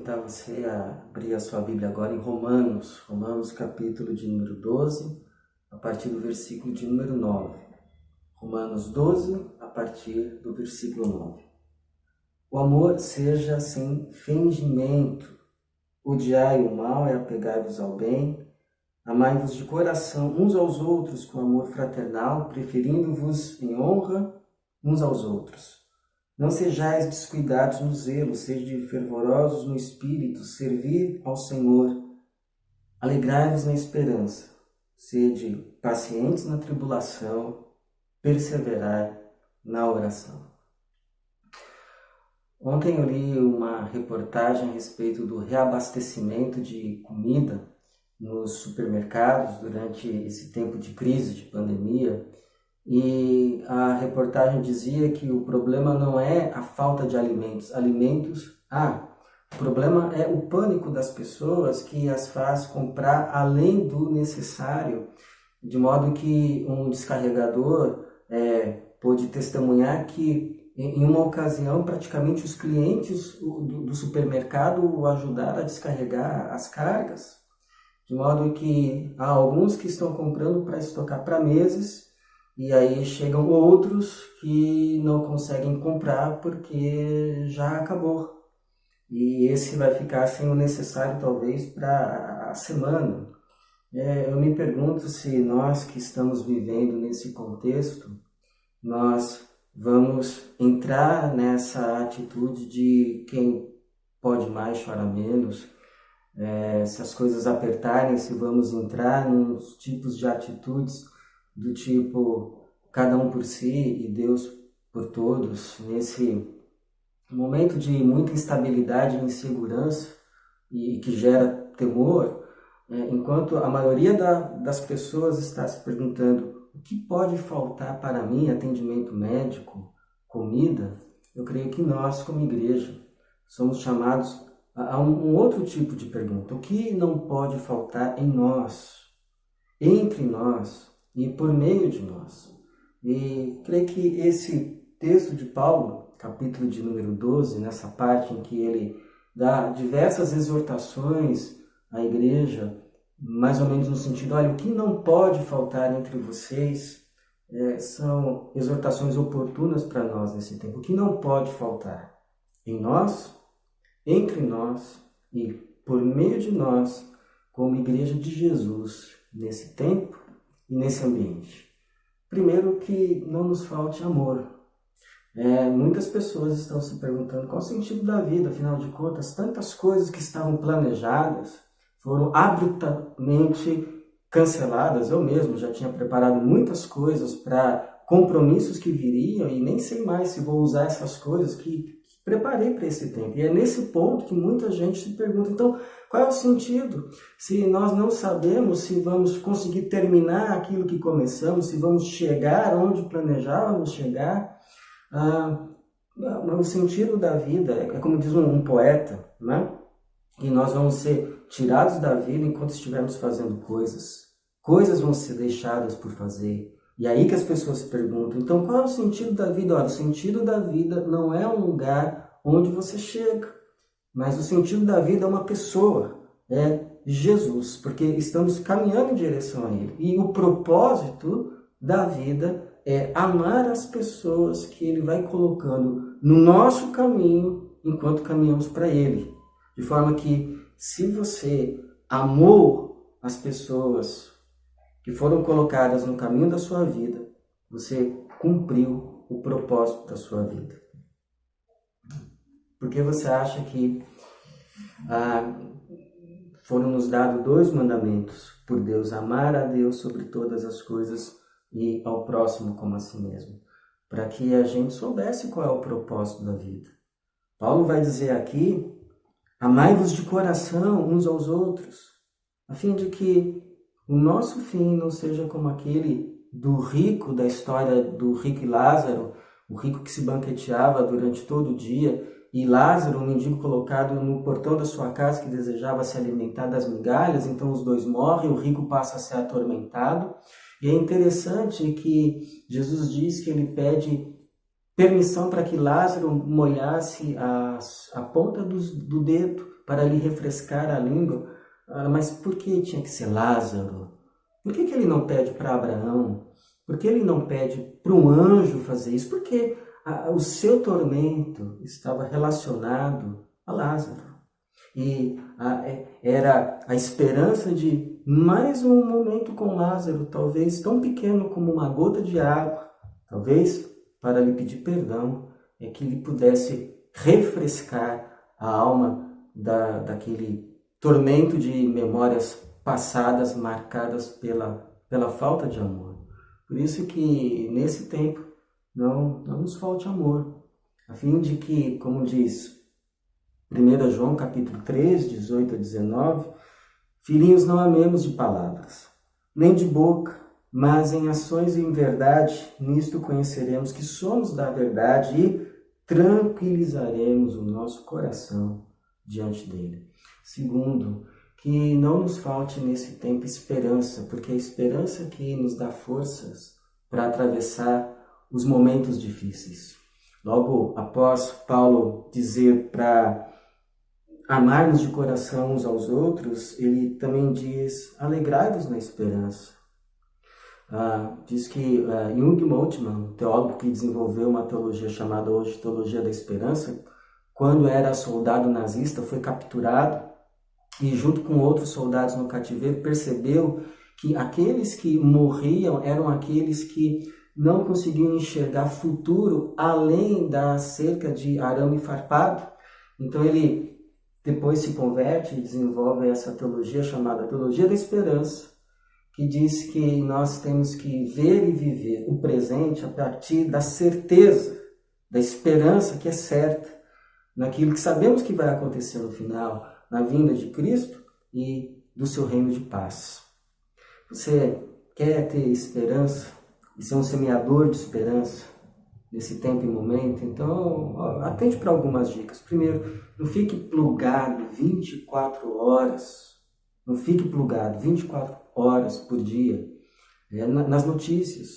convidar você a abrir a sua Bíblia agora em Romanos capítulo de número 12, a partir do versículo de número 9. Romanos 12, a partir do versículo 9. O amor seja sem fingimento, odiai o mal e apegai-vos ao bem, amai-vos de coração uns aos outros com amor fraternal, preferindo-vos em honra uns aos outros. Não sejais descuidados no zelo, sede fervorosos no espírito, servi ao Senhor. Alegrai-vos na esperança, sede pacientes na tribulação, perseverai na oração. Ontem eu li uma reportagem a respeito do reabastecimento de comida nos supermercados durante esse tempo de crise, de pandemia. E a reportagem dizia que o problema não é a falta de alimentos. O problema é o pânico das pessoas que as faz comprar além do necessário, de modo que um descarregador pôde testemunhar que em uma ocasião praticamente os clientes do supermercado o ajudaram a descarregar as cargas, de modo que há alguns que estão comprando para estocar para meses. E aí chegam outros que não conseguem comprar porque já acabou. E esse vai ficar sem o necessário talvez para a semana. Eu me pergunto se nós que estamos vivendo nesse contexto, nós vamos entrar nessa atitude de quem pode mais chora menos. Se as coisas apertarem, se vamos entrar nos tipos de atitudes do tipo cada um por si e Deus por todos, nesse momento de muita instabilidade e insegurança e que gera temor, enquanto a maioria das pessoas está se perguntando o que pode faltar para mim, atendimento médico, comida, eu creio que nós, como igreja, somos chamados a um outro tipo de pergunta. O que não pode faltar em nós, entre nós, e por meio de nós. E creio que esse texto de Paulo, capítulo de número 12, nessa parte em que ele dá diversas exortações à igreja, mais ou menos no sentido, olha, o que não pode faltar entre vocês, são exortações oportunas para nós nesse tempo. O que não pode faltar em nós, entre nós e por meio de nós, como igreja de Jesus, nesse tempo e nesse ambiente. Primeiro, que não nos falte amor. Muitas pessoas estão se perguntando qual o sentido da vida, afinal de contas, tantas coisas que estavam planejadas foram abruptamente canceladas. Eu mesmo já tinha preparado muitas coisas para compromissos que viriam e nem sei mais se vou usar essas coisas que preparei para esse tempo. E é nesse ponto que muita gente se pergunta, então, qual é o sentido? Se nós não sabemos se vamos conseguir terminar aquilo que começamos, se vamos chegar onde planejávamos chegar, o sentido da vida é como diz um poeta, né? E nós vamos ser tirados da vida enquanto estivermos fazendo coisas. Coisas vão ser deixadas por fazer. E aí que as pessoas se perguntam, então qual é o sentido da vida? Olha, o sentido da vida não é um lugar onde você chega, mas o sentido da vida é uma pessoa, é Jesus, porque estamos caminhando em direção a Ele. E o propósito da vida é amar as pessoas que Ele vai colocando no nosso caminho enquanto caminhamos para Ele. De forma que, se você amou as pessoas que foram colocadas no caminho da sua vida, você cumpriu o propósito da sua vida. Porque você acha que foram nos dados 2 mandamentos por Deus: amar a Deus sobre todas as coisas e ao próximo como a si mesmo, para que a gente soubesse qual é o propósito da vida. Paulo vai dizer aqui: amai-vos de coração uns aos outros, a fim de que o nosso fim não seja como aquele do rico, da história do rico e Lázaro, o rico que se banqueteava durante todo o dia, e Lázaro, um mendigo colocado no portão da sua casa que desejava se alimentar das migalhas. Então os dois morrem, o rico passa a ser atormentado. E é interessante que Jesus diz que ele pede permissão para que Lázaro molhasse a ponta do dedo para lhe refrescar a língua. Mas por que tinha que ser Lázaro? Por que ele não pede para Abraão? Por que ele não pede para um anjo fazer isso? Porque o seu tormento estava relacionado a Lázaro. E era a esperança de mais um momento com Lázaro, talvez tão pequeno como uma gota de água, talvez para lhe pedir perdão, é que ele pudesse refrescar a alma daquele tormento de memórias passadas marcadas pela falta de amor. Por isso que nesse tempo não nos falte amor, a fim de que, como diz 1 João capítulo 3, 18 a 19, filhinhos, não amemos de palavras, nem de boca, mas em ações e em verdade, nisto conheceremos que somos da verdade e tranquilizaremos o nosso coração diante dele. Segundo, que não nos falte nesse tempo esperança, porque é a esperança que nos dá forças para atravessar os momentos difíceis. Logo após Paulo dizer para amar-nos de coração uns aos outros, ele também diz, alegrai-vos na esperança. Diz que Jung Moltmann, teólogo que desenvolveu uma teologia chamada hoje Teologia da Esperança, quando era soldado nazista, foi capturado e junto com outros soldados no cativeiro, percebeu que aqueles que morriam eram aqueles que não conseguiam enxergar futuro além da cerca de arame farpado. Então ele depois se converte e desenvolve essa teologia chamada Teologia da Esperança, que diz que nós temos que ver e viver o presente a partir da certeza, da esperança que é certa, naquilo que sabemos que vai acontecer no final, na vinda de Cristo e do seu reino de paz. Você quer ter esperança e ser um semeador de esperança nesse tempo e momento? Então, atente para algumas dicas. Primeiro, não fique plugado 24 horas. Não fique plugado 24 horas por dia nas notícias.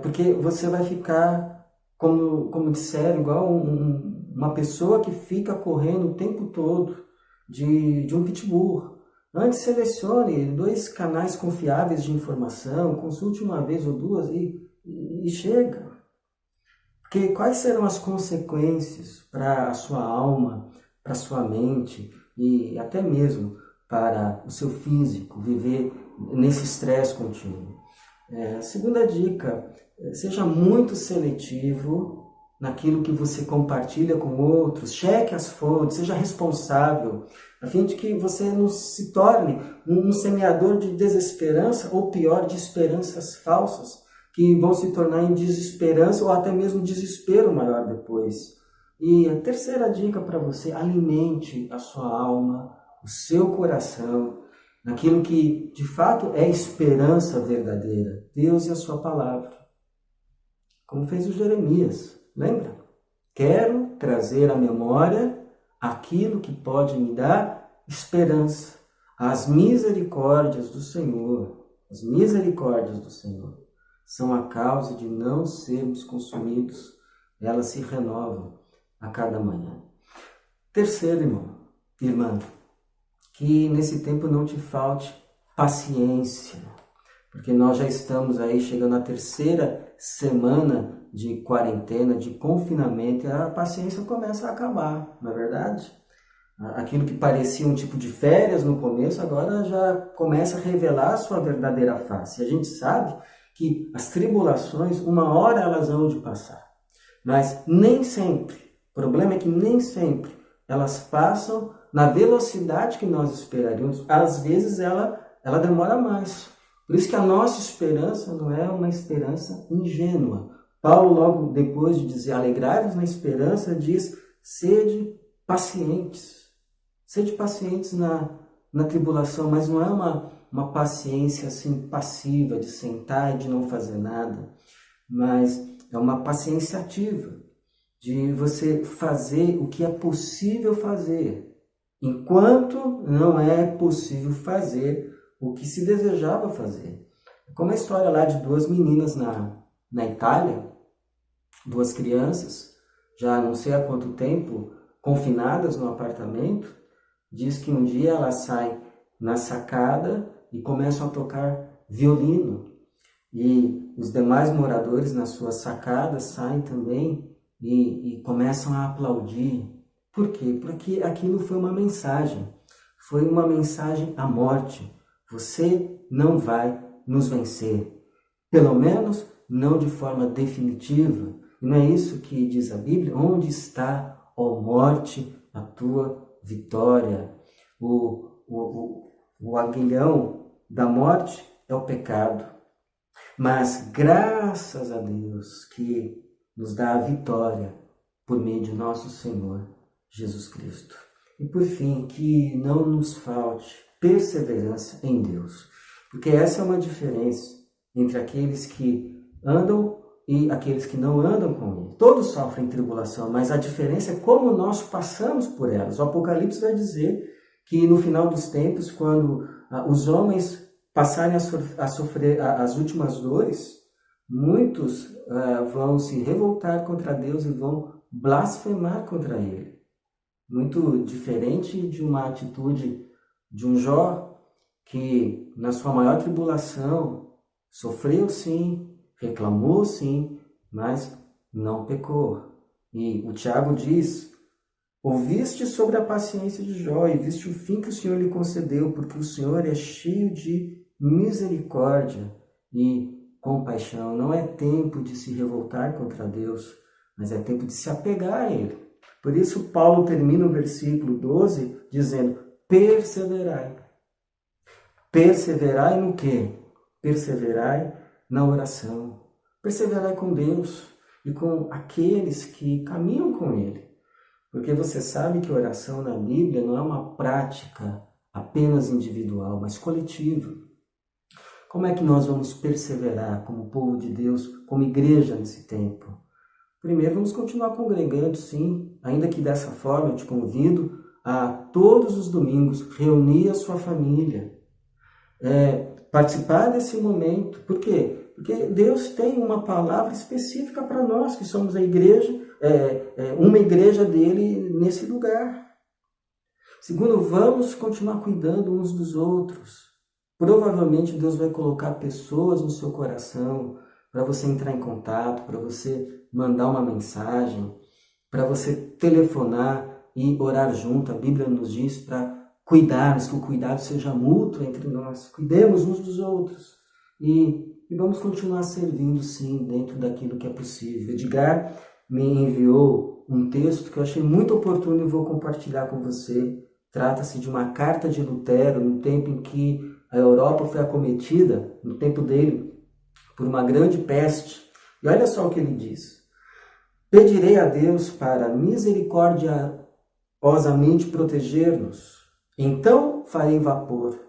Porque você vai ficar, como disseram, igual uma pessoa que fica correndo o tempo todo de um pitbull. Antes selecione 2 canais confiáveis de informação, consulte uma vez ou duas e chega. Porque quais serão as consequências para a sua alma, para a sua mente e até mesmo para o seu físico, viver nesse estresse contínuo? Segunda dica, seja muito seletivo naquilo que você compartilha com outros, cheque as fontes, seja responsável, a fim de que você não se torne um semeador de desesperança ou pior, de esperanças falsas, que vão se tornar em desesperança ou até mesmo desespero maior depois. E a terceira dica para você, alimente a sua alma, o seu coração, naquilo que de fato é esperança verdadeira, Deus e a sua palavra. Como fez o Jeremias, lembra? Quero trazer à memória aquilo que pode me dar esperança, as misericórdias do Senhor. As misericórdias do Senhor são a causa de não sermos consumidos, elas se renovam a cada manhã. Terceiro, irmã, que nesse tempo não te falte paciência, porque nós já estamos aí chegando à 3ª semana de quarentena, de confinamento, e a paciência começa a acabar, não é verdade? Aquilo que parecia um tipo de férias no começo, agora já começa a revelar a sua verdadeira face. E a gente sabe que as tribulações, uma hora elas vão de passar, mas nem sempre, o problema é que nem sempre elas passam na velocidade que nós esperaríamos. Às vezes ela demora mais. Por isso que a nossa esperança não é uma esperança ingênua. Paulo, logo depois de dizer alegrai-vos na esperança, diz sede pacientes. Sede pacientes na tribulação, mas não é uma paciência assim passiva, de sentar e de não fazer nada, mas é uma paciência ativa, de você fazer o que é possível fazer, enquanto não é possível fazer o que se desejava fazer. Como a história lá de 2 meninas na Itália, 2 crianças, já não sei há quanto tempo, confinadas no apartamento, Diz que um dia ela sai na sacada e começam a tocar violino. E os demais moradores nas suas sacadas saem também e começam a aplaudir. Por quê? Porque aquilo foi uma mensagem. Foi uma mensagem à morte. Você não vai nos vencer. Pelo menos não de forma definitiva. E não é isso que diz a Bíblia? Onde está, ó morte, a tua vitória? O aguilhão da morte é o pecado. Mas graças a Deus que nos dá a vitória por meio de nosso Senhor Jesus Cristo. E por fim, que não nos falte perseverança em Deus. Porque essa é uma diferença entre aqueles que andam e aqueles que não andam com Ele. Todos sofrem tribulação, mas a diferença é como nós passamos por elas. O Apocalipse vai dizer que no final dos tempos, quando os homens passarem a sofrer as últimas dores, muitos vão se revoltar contra Deus e vão blasfemar contra Ele. Muito diferente de uma atitude de um Jó que, na sua maior tribulação, sofreu sim, reclamou sim, mas não pecou. E o Tiago diz: ouviste sobre a paciência de Jó e viste o fim que o Senhor lhe concedeu, porque o Senhor é cheio de misericórdia e compaixão. Não é tempo de se revoltar contra Deus, mas é tempo de se apegar a Ele. Por isso Paulo termina o versículo 12 dizendo: perseverai. Perseverai no quê? Perseverai na oração. Perseverai com Deus e com aqueles que caminham com Ele. Porque você sabe que oração na Bíblia não é uma prática apenas individual, mas coletiva. Como é que nós vamos perseverar como povo de Deus, como igreja nesse tempo? Primeiro, vamos continuar congregando, sim, ainda que dessa forma eu te convido a todos os domingos reunir a sua família, participar desse momento. Por quê? Porque Deus tem uma palavra específica para nós, que somos a igreja, uma igreja dele nesse lugar. Segundo, vamos continuar cuidando uns dos outros. Provavelmente Deus vai colocar pessoas no seu coração para você entrar em contato, para você mandar uma mensagem, para você telefonar e orar junto. A Bíblia nos diz para cuidarmos, que o cuidado seja mútuo entre nós. Cuidemos uns dos outros. E vamos continuar servindo, sim, dentro daquilo que é possível. Edgar me enviou um texto que eu achei muito oportuno e vou compartilhar com você. Trata-se de uma carta de Lutero, no tempo em que a Europa foi acometida, no tempo dele, por uma grande peste. E olha só o que ele diz: pedirei a Deus para misericordiosamente proteger-nos. Então farei vapor,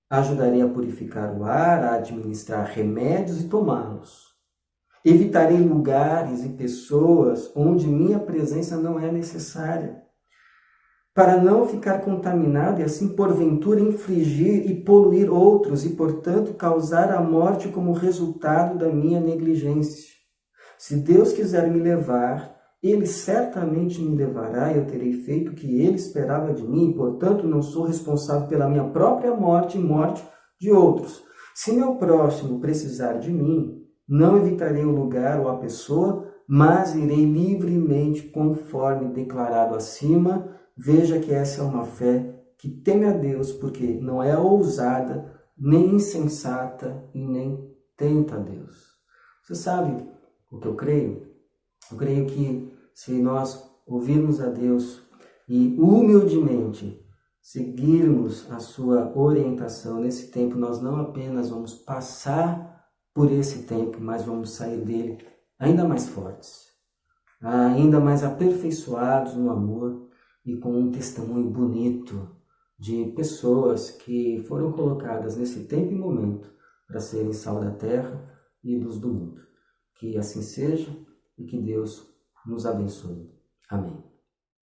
ajudarei a purificar o ar, a administrar remédios e tomá-los. Evitarei lugares e pessoas onde minha presença não é necessária, para não ficar contaminado e assim porventura infligir e poluir outros e, portanto, causar a morte como resultado da minha negligência. Se Deus quiser me levar, Ele certamente me levará e eu terei feito o que Ele esperava de mim, e, portanto, não sou responsável pela minha própria morte e morte de outros. Se meu próximo precisar de mim, não evitarei o lugar ou a pessoa, mas irei livremente conforme declarado acima. Veja que essa é uma fé que teme a Deus, porque não é ousada, nem insensata e nem tenta a Deus. Você sabe o que eu creio? Eu creio que se nós ouvirmos a Deus e humildemente seguirmos a sua orientação nesse tempo, nós não apenas vamos passar por esse tempo, mas vamos sair dele ainda mais fortes, ainda mais aperfeiçoados no amor, e com um testemunho bonito de pessoas que foram colocadas nesse tempo e momento para serem sal da terra e luz do mundo. Que assim seja e que Deus nos abençoe. Amém.